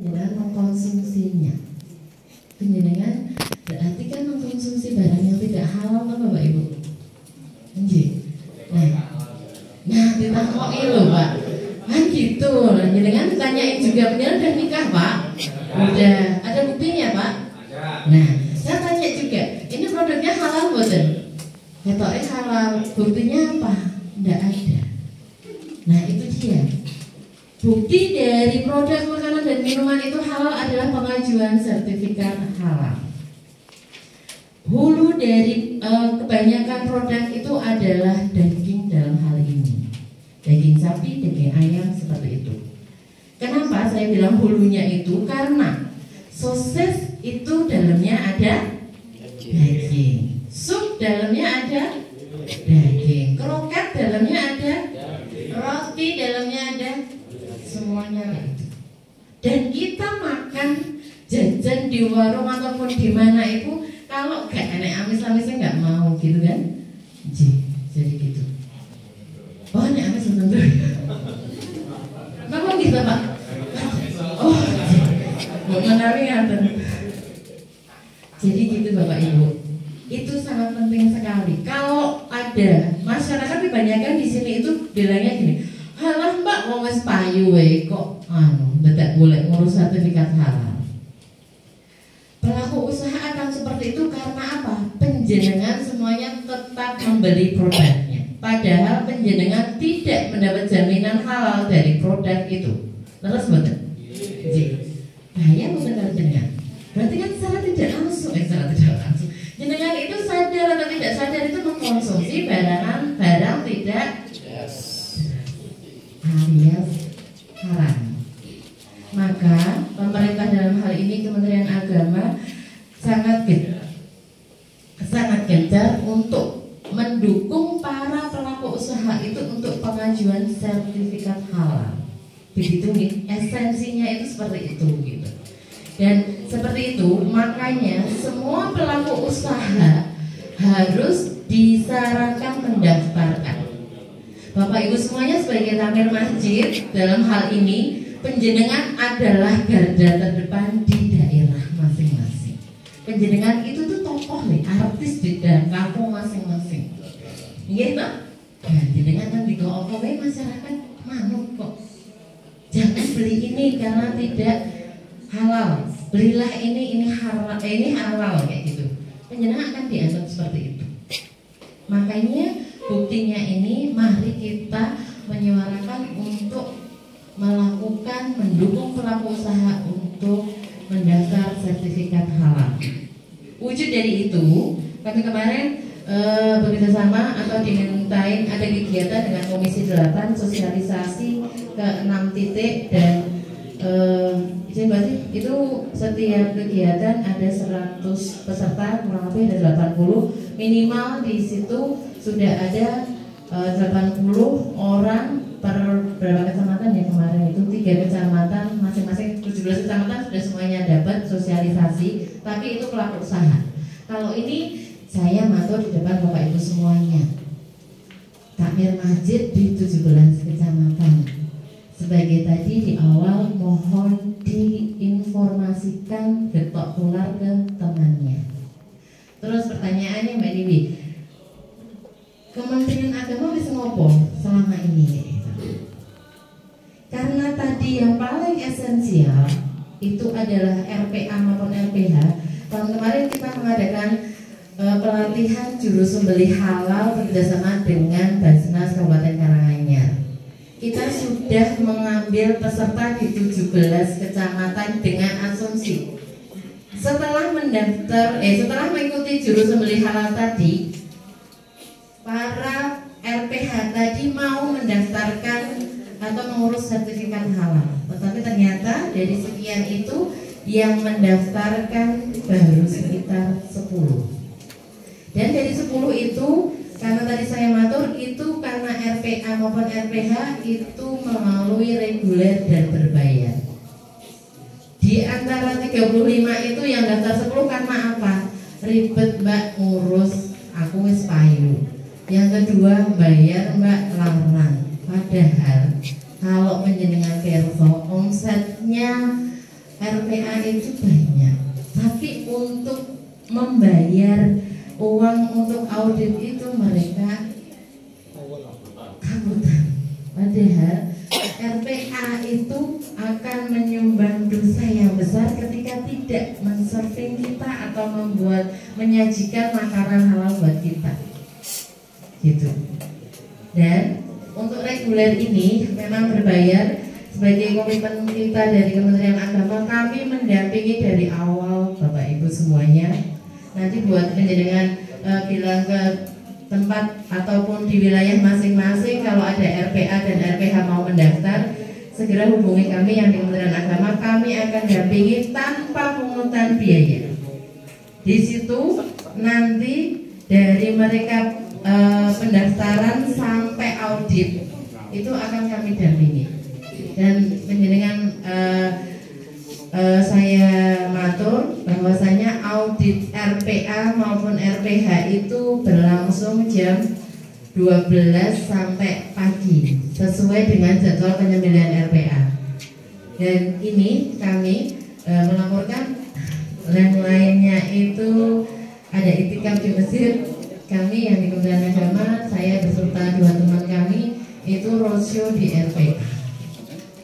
dan mengkonsumsinya. Penjenengan berarti kan mengkonsumsi barang yang tidak halal kan Bapak Ibu? Nggih. Nah ditakoki lho Pak. Kan gitu. Jenengan tanyain juga penjenengan udah nikah Pak? Udah. Ada buktinya Pak? Nah, saya tanya juga, ini produknya halal mboten? Ketoknya halal. Buktinya apa? Tidak ada. Nah itu dia. Bukti dari produk makanan dan minuman itu halal adalah pengajuan sertifikat halal. Hulu dari kebanyakan produk itu adalah daging dalam hal ini. Daging sapi, daging ayam seperti itu. Kenapa saya bilang hulunya itu? Karena sosis itu dalamnya ada daging, sup dalamnya ada daging, kroket dalamnya ada, roti dalamnya ada, semuanya itu. Dan kita makan jajan di warung ataupun di mana itu, kalau gak enak amis-amisnya nggak mau gitu kan? Jadi gitu. Oh ini amis tentu. Memang gitu Pak. Oh, menarik ngaten. Jadi gitu Bapak Ibu. Itu sangat penting sekali. Kalau ada masyarakat kebanyakan di sini itu bilangnya gini, halah Mbak wong wis payu we kok tidak boleh ngurus sertifikat halal. Pelaku usaha akan seperti itu karena apa? Penjenengan semuanya tetap membeli produknya. Padahal penjenengan tidak mendapat jaminan halal dari produk itu. Terus betul? Bahaya bukan dari jenengan. Berarti kan secara tidak langsung, jenengan itu sadar atau tidak sadar itu mengkonsumsi barang tidak alias haram. Maka pemerintah dalam hal ini Kementerian Agama sangat gencar untuk mendukung para pelaku usaha itu untuk pengajuan sertifikat halal. Begitu nih, esensinya itu seperti itu gitu. Dan seperti itu makanya semua pelaku usaha harus disarankan mendaftarkan. Bapak Ibu semuanya sebagai takmir masjid dalam hal ini penjenengan adalah garda terdepan di daerah masing-masing. Penjenengan itu tuh tokoh nih, artis di dalam kampung masing-masing. Iya Pak? Nah, jenengan kan digowo-gowo masyarakat manut kok. Jangan beli ini karena tidak halal. Belilah ini halal kayak gitu. Penjenengan akan dianggap seperti itu. Makanya buktinya ini mari kita menyuarakan untuk mendukung pelaku usaha untuk mendaftar sertifikat halal. Wujud dari itu, kami kemarin bekerjasama atau dimintain ada kegiatan dengan Komisi 8 sosialisasi ke 6 titik dan itu setiap kegiatan ada 100 peserta, kurang lebih ada 80, minimal di situ sudah ada 80 orang per berapa kecamatan ya kemarin itu 3 kecamatan masing-masing 17 kecamatan sudah semuanya dapat sosialisasi, tapi itu pelaku usaha. Kalau ini saya matur di depan Bapak Ibu semuanya, takmir masjid di 17 kecamatan. Sebagai tadi di awal mohon diinformasikan getok tular ke temannya. Terus pertanyaannya Mbak Dewi, Kementerian Agama bisa ngopo selama ini? Karena tadi yang paling esensial itu adalah RPA maupun LPH. Tahun kemarin kita mengadakan pelatihan juru sembelih halal bekerjasama dengan Basnas Kabupaten Karanganyar. Kita sudah mengambil peserta di 17 kecamatan dengan asumsi setelah mengikuti juru sembelih halal tadi, para LPH tadi mau mendaftarkan atau mengurus sertifikat halal. Tetapi ternyata dari sekian itu yang mendaftarkan baru sekitar 10. Dan dari 10 itu, karena tadi saya matur, itu karena RPA maupun RPH itu melalui reguler dan berbayar. Di antara 35 itu yang daftar 10 karena apa? Ribet Mbak ngurus, aku wis payu. Yang kedua bayar Mbak larang. Padahal kalau menjenengan kerso omsetnya RPA itu banyak, tapi untuk membayar uang untuk audit itu mereka kabutan. Padahal RPA itu akan menyumbang dosa yang besar ketika tidak menserving kita atau menyajikan makanan halal buat kita, gitu. Dan untuk reguler ini memang berbayar. Sebagai komitmen kita dari Kementerian Agama, kami mendampingi dari awal Bapak Ibu semuanya. Nanti buat penjenengan bilang ke tempat ataupun di wilayah masing-masing, kalau ada RPA dan RPH mau mendaftar, segera hubungi kami yang di Kementerian Agama. Kami akan dampingi tanpa pungutan biaya. Di situ nanti dari mereka pendaftaran sampai audit itu akan kami dampingi. Dan penjenengan saya matur bahwasanya audit RPA maupun RPH itu berlangsung jam 12 sampai pagi sesuai dengan jadwal penyembelihan RPA. Dan ini kami melaporkan yang lainnya itu ada itikaf di Mesir. Kami yang di Kementerian Agama, saya beserta 2 teman kami itu roadshow di RPA,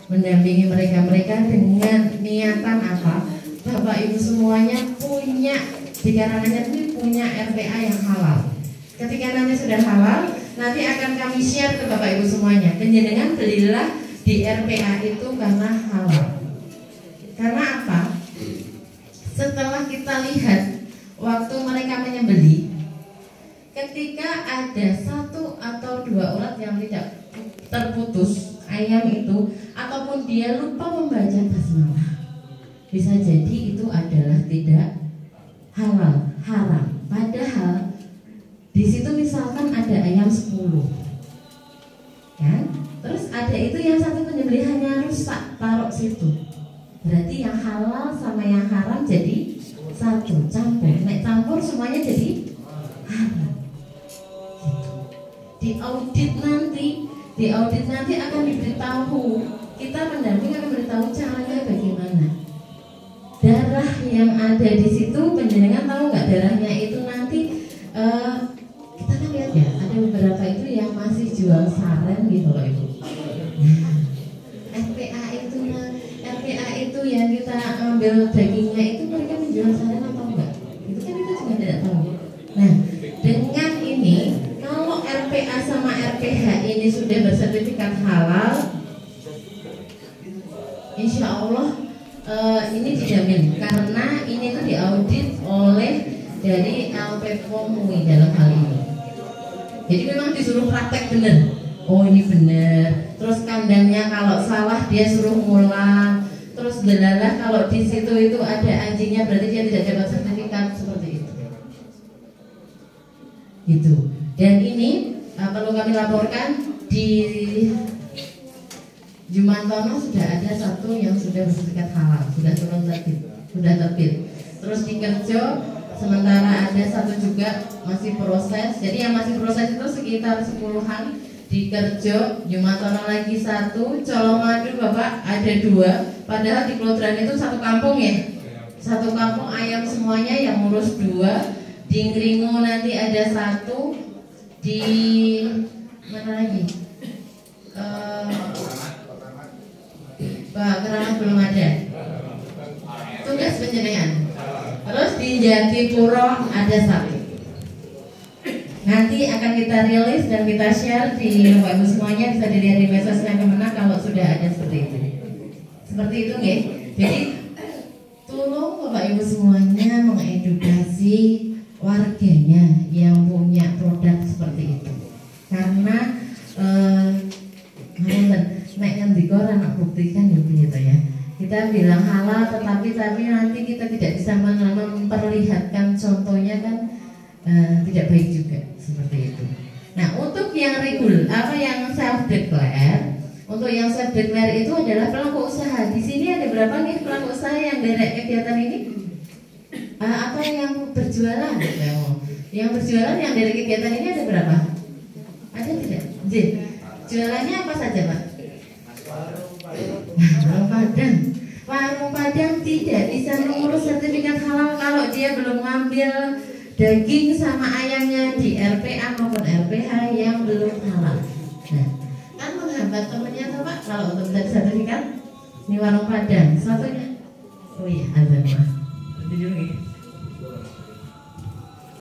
mendampingi mereka dengan niatan apa? Bapak Ibu semuanya punya di karangannya itu punya RPA yang halal. Ketika nanti sudah halal, nanti akan kami share ke Bapak Ibu semuanya. Penjenengan belilah di RPA itu karena halal. Karena apa? Setelah kita lihat waktu mereka menyembelih, ketika ada 1 atau 2 urat yang tidak terputus ayam itu, ataupun dia lupa membaca basmalah, bisa jadi itu adalah tidak halal, haram. Padahal di situ misalkan ada ayam 10, kan? Terus ada itu yang satu penyembelihannya rusak, taruh situ. Berarti yang halal sama yang haram jadi satu, campur. Nek campur semuanya jadi haram. Gitu. Di audit nanti akan diberitahu, kita pendamping akan beritahu caranya bagaimana. Darah yang ada di situ, penjenengan tahu nggak darahnya itu nanti kita kan lihat ya, ada beberapa itu yang masih jual saran gitu loh Ibu. RPA itu yang kita ambil dagingnya itu mereka menjual saran atau enggak? Itu kan kita juga tidak tahu. Nah, dengan ini kalau RPA sama RPH ini sudah bersertifikat halal, insya Allah ini dijamin karena ini tuh diaudit oleh dari LPPOM MUI dalam hal ini. Jadi memang disuruh praktek bener. Oh ini bener. Terus kandangnya kalau salah dia suruh ngulang. Terus delalah kalau di situ itu ada anjingnya berarti dia tidak dapat sertifikat seperti itu. Gitu. Dan ini perlu kami laporkan di Jumantono sudah ada 1 yang sudah bersertifikat halal, sudah terbit. Terus di Kerjo sementara ada 1 juga masih proses. Jadi yang masih proses itu sekitar 10-an di Kerjo. Jumantono lagi 1, Colomadu Bapak ada 2. Padahal di Klodran itu 1 kampung ya. 1 kampung ayam semuanya yang ngurus 2. Di Ngringo nanti ada 1. Di mana lagi? Pak Keramat belum ada. Tugas penjenengan. Terus di Jatipuro ada 1. Nanti akan kita rilis dan kita share di Bapak Ibu semuanya, bisa dilihat di medsosnya Kemenak kalau sudah ada seperti itu. Seperti itu nggih. Jadi tolong Bapak Ibu semuanya mengedukasi warganya yang punya produk seperti itu. Karena nek ngendika ora nak buktikan ya begitu ya. Kita bilang halal tapi nanti kita tidak bisa memperlihatkan contohnya kan tidak baik juga seperti itu. Nah, untuk yang yang self declare, untuk yang self declare itu adalah pelaku usaha. Di sini ada berapa nih pelaku usaha yang dari kegiatan ini? Atau yang berjualan? Yang berjualan yang dari kegiatan ini ada berapa? Ada tidak? Jualannya apa saja Pak? Warung Padang. warung Padang tidak bisa mengurus sertifikat halal kalau dia belum ngambil daging sama ayamnya di RPA maupun RPH yang belum halal. Nah, kan menghambat temennya tuh Pak kalau untuk mencari sertifikat. Ini warung Padang, satunya. Oh iya, azan Pak.